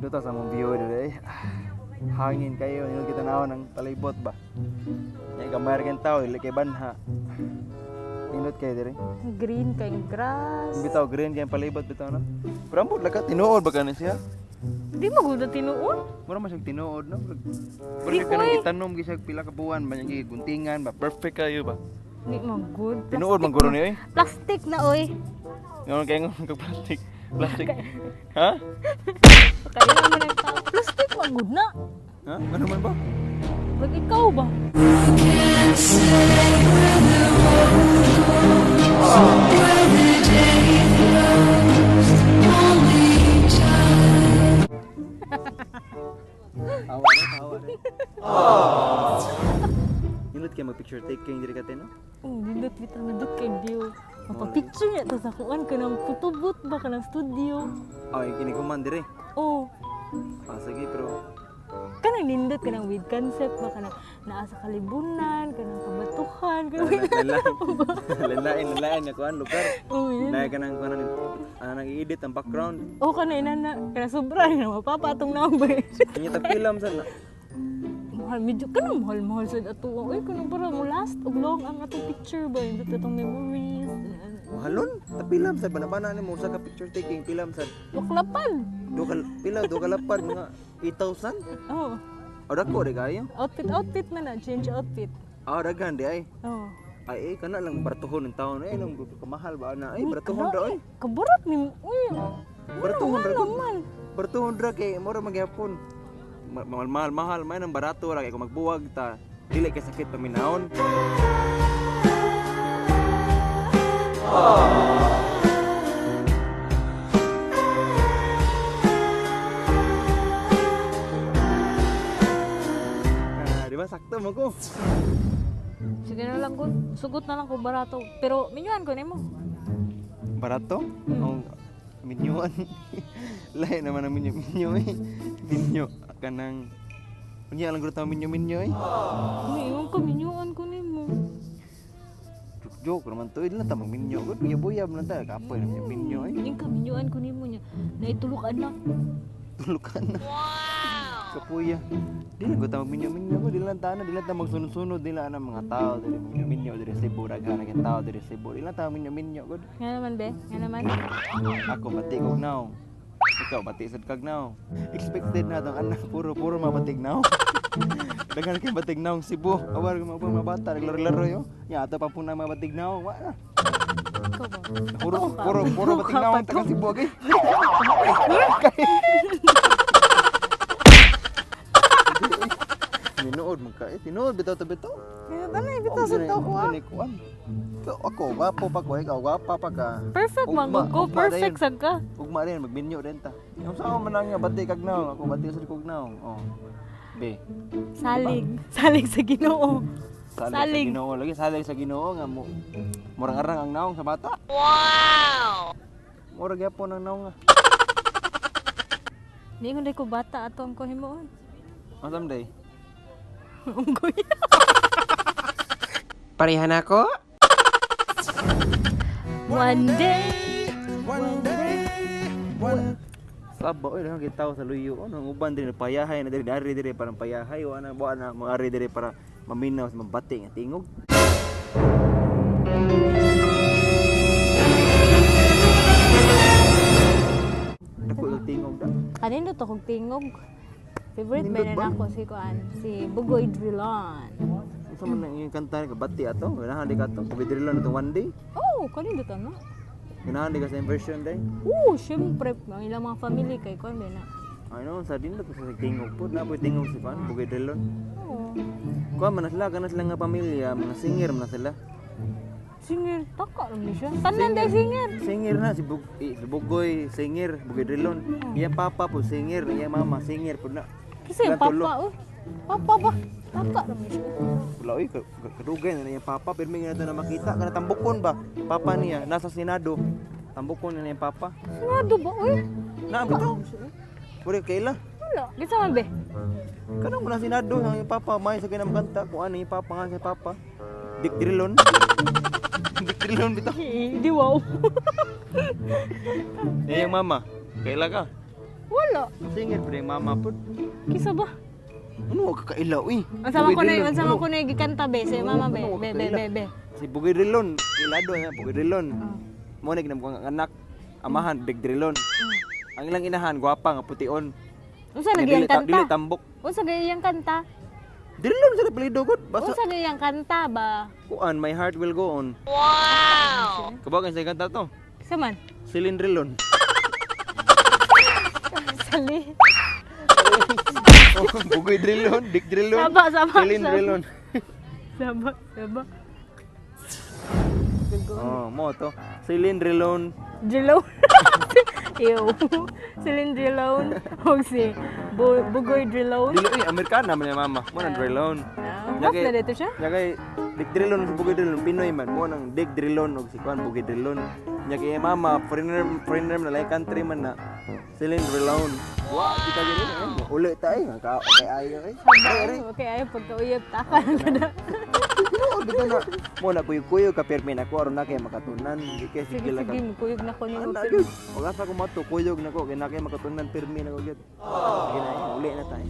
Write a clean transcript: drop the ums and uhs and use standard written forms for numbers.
Nindot sa mong view dito hangin kayo, nindot kita nawan ng palibot ba. Ngay gamay kang tao, ili kay banha. Nindot kayo dire. Green kay grass. Bitaw green kay palibot bitaw na. Pero ambot laka tinuod ba kana siya? Di mo gud tinuon. Mura man siyang tinuod no. Pero Di ka ko nang eh. itanom gisag pila ka buwan ba nya guntingan ba perfect kayo ba. Di mo good. Tinuod man guro ni oy. Plastic na oy. Ngayon kay ngong plastic. Plastic. Ha? Kaya naman ang tao. Plastic man good na. Ha? Ano man ba? Wag ikaw ba? Tawa na, tawa na. Nindot kay mag-picture taking diri ka no? Dindot kita dindot kay view. Mapapicture niya ta sa kuan kanang photobooth ba kanang studio. Ay kini ko man dire. Oh, Sige pero kanang nindot kanang with concept ba kanang naa sa kalibunan, kanang kabatuhan, Lalain nga kuan lugar. Oh, yun. Nay kanang kuan nag-edit ang background. Oh, kanang inana, kanang sobra na mapapatong number. Kanya tag film sa Mahal, medyo mahal sa ato. Uy, kanang para mo last og long ang atong picture ba, indot atong memories. mahalon. Ta film sa banabana ni mo usa ka picture taking film sa Luklapan. do kalapad mga 8,000. Oh, O dako di kayo. outfit man na, change outfit. Daghan di ay. Oh. Ay kana lang baratuhon ng taon nang kamahal ba na ay baratuhon ra oy. Kaburat ni, uy. Baratuhon ra gud. Naman. Baratuhon ra kay mura magyapon. Mahal may nang barato ra kay kung magbuwag ta dili kay sakit paminahon. Di ba sakto mo ko? Sige na lang ko, sugot na lang ko barato. Pero minyuan ko nimo. Barato? Oh, minyuan. Lain naman ang minyo eh. Minyo kanang unya lang gud ta minyo eh. Ingon ko minyuan ko nimo. Joke naman to, ilan ta magminyo gud. Buyab lang ta kapoy na minyo eh. Ning ka minyuan ko nimo nya. Naitulok anak. Tulukan na. Kapuya. Dili ko ta magminyo ko, dili lang ta magsunod-sunod nila ang mga tao dili minyo diri Cebu daghan ang tao diri Cebu. Dili lang ta minyo gud. Nga naman be, nga naman. Ako bati kog now. Ikaw bati sad kag now. Expected na tong anak puro mabatig now. Daghan kay batig now Cebu. Awar mo mga bata naglaro-laro yo. Ya ato pa puna mabatig now. Wa na. Ikaw ba? Puro batig now taga Cebu gay. Tinuod mo ka. Tinuod bitaw to bitaw. Kaya tanay bitaw sa tao ko. Kuan. Ako gwapo pa ko, ikaw gwapa pa ka. Perfect man ko, perfect sad ka. Ugma rin magminyo din ta. Yung sa ako man nga bati kag now, ako bati sa kog now. Oh. Be. Salig sa Ginoo. Salig sa Salig. Ginoo lagi, salig sa Ginoo nga mo. Murang arang ang naong sa bata. Wow. Murag gyapon ang naong nga. Di ko ko bata ato ang ko himuon. Asam day. Unggoy. Parehan ako? One day. Saba oy dahan kita sa luyo. Ano uban din payahay na diri para payahay o ana buan na maari diri para maminaw sa mabati nga tingog. Dako yung tingog da. Kanino to kog tingog? Favorite ba na ako si Kuan, si Bugoy Drilon. Unsa man nang yung kanta ka bati ato? Ganahan di ka to. Kubidrilon ito one day. Oh, kanino to no? Ganahan di ka sa impression day. Syempre, ang ilang mga family kay Kuan ba na. Ano sa din ko sa tingog po na po tingog si Pan Bugidrilon. Oo. Kuha man na sila kana sila nga pamilya, mga singer man na sila. Singer, taka lang ni siya. Tanan day singer. Singer na si Bugoy, singer, Bugidrilon. Iya papa po singer, iya mama singer po na. Kasi Ilan papa tulo? Papa ba? Taka lang ni siya. Wala oy, kadugay na niya papa, pero may na makita kana tambukon ba? Papa niya nasa Senado. Tambukon na niya papa. Sinado ba? Uy, Na bitaw. Puri kaila. wala. Gisa man be? Kanang muna Senado ang iyong papa may sa kinam kanta kung ano yung papa nga sa papa. Dikdrilon. Dikdrilon bitaw. Di wow. Eh yung mama, kaila ka? Wala. Singit pa rin mama po. Kisa ba? Ano ka kailaw eh? Ang sama ko na Bugay ang sama Drilon. ko na gikanta be, si mama be, Ano, be, ano, be, kaila. be, be. Si Bugay Drilon. Kilado na Bugay Drilon. Ah. Mo na ginam ko ang anak. Amahan Big Drilon. Ang ilang inahan gwapa nga putiun. Unsa Nga lagi ang dili kanta? tambok. Unsa gayang kanta? Drilon sa apelyido gud. Basta Unsa gayang kanta ba? kuan my heart will go on. Wow. Kabagan sa kanta to. Kisa man? Celine Drilon. Sali. Oh, Bugay Drilon, Big Drilon. Saba. Celine Drilon. Saba. Oh, mo to. Celine Drilon. Drilon. Ew. Celine Drilon. O si Bugoy Drilon. Dili Amerikana man yung mama. Mo nang Drilon. Mas na dito siya? Nya kay Big Drilon sa Bugay Drilon Pinoy man. Mo nang Big Drilon og si kuan Bugay Drilon. Nya kay mama foreigner na like country man na. Celine Drilon. Wow, kita gini uli ta ay ka kay ayo ay. Okay, ay pagkauyab ta ka kada. Oo, di ba na mo na kuyo ka permi na ko aron na kay makatunan. Di kay Sige, sige lang. sige, kuyog na ko ni mo. Ana gyud. Wag asa ko mato kuyog na ko kay na kay makatunan permi na ko gyud. Sige na uli na tayo.